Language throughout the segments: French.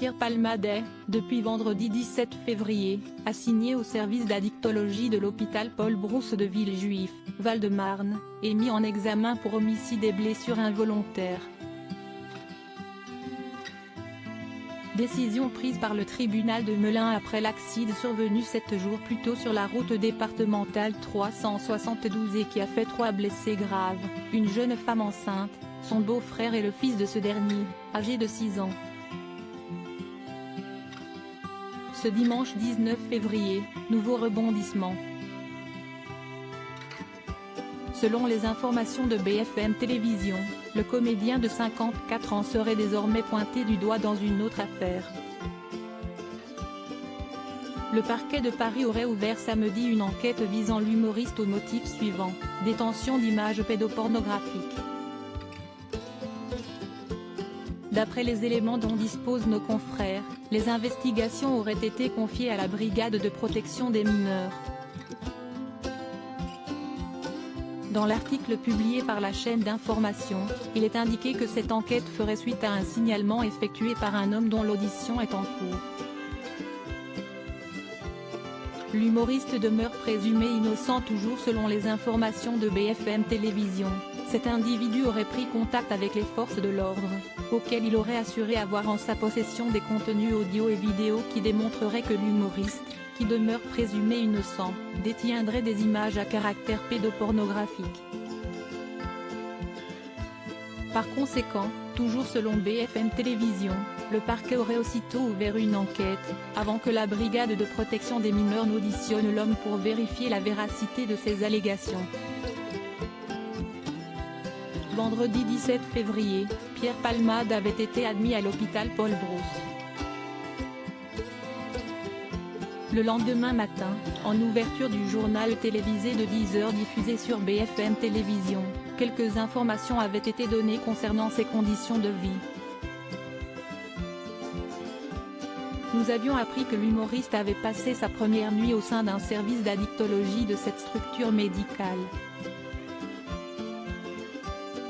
Pierre Palmade est, depuis vendredi 17 février, assigné au service d'addictologie de l'hôpital Paul-Brousse de Villejuif, Val-de-Marne, et mis en examen pour homicide et blessures involontaires. Décision prise par le tribunal de Melun après l'accident survenu 7 jours plus tôt sur la route départementale 372 et qui a fait 3 blessés graves, une jeune femme enceinte, son beau-frère et le fils de ce dernier, âgé de 6 ans. Ce dimanche 19 février, nouveau rebondissement. Selon les informations de BFM Télévision, le comédien de 54 ans serait désormais pointé du doigt dans une autre affaire. Le parquet de Paris aurait ouvert samedi une enquête visant l'humoriste au motif suivant, détention d'images pédopornographiques. D'après les éléments dont disposent nos confrères, les investigations auraient été confiées à la brigade de protection des mineurs. Dans l'article publié par la chaîne d'information, il est indiqué que cette enquête ferait suite à un signalement effectué par un homme dont l'audition est en cours. L'humoriste demeure présumé innocent toujours selon les informations de BFM Télévision. Cet individu aurait pris contact avec les forces de l'ordre, auxquelles il aurait assuré avoir en sa possession des contenus audio et vidéo qui démontreraient que l'humoriste, qui demeure présumé innocent, détiendrait des images à caractère pédopornographique. Par conséquent, toujours selon BFM Télévision, le parquet aurait aussitôt ouvert une enquête, avant que la brigade de protection des mineurs n'auditionne l'homme pour vérifier la véracité de ses allégations. Vendredi 17 février, Pierre Palmade avait été admis à l'hôpital Paul-Brousse. Le lendemain matin, en ouverture du journal télévisé de 10h diffusé sur BFM Télévision, quelques informations avaient été données concernant ses conditions de vie. Nous avions appris que l'humoriste avait passé sa première nuit au sein d'un service d'addictologie de cette structure médicale.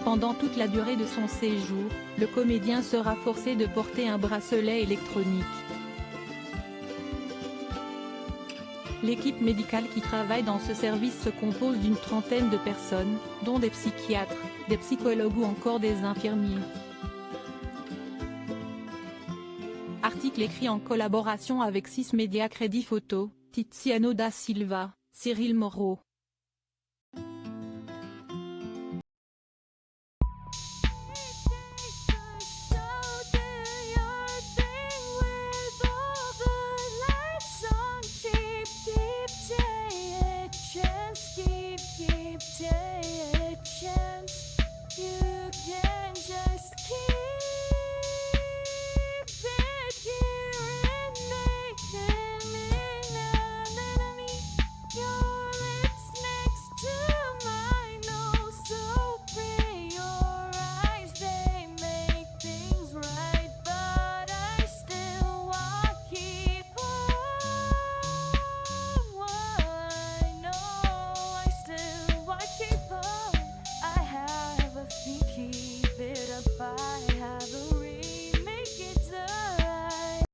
Pendant toute la durée de son séjour, le comédien sera forcé de porter un bracelet électronique. L'équipe médicale qui travaille dans ce service se compose d'une trentaine de personnes, dont des psychiatres, des psychologues ou encore des infirmiers. Article écrit en collaboration avec 6 médias Crédit Photo, Tiziano da Silva, Cyril Moreau.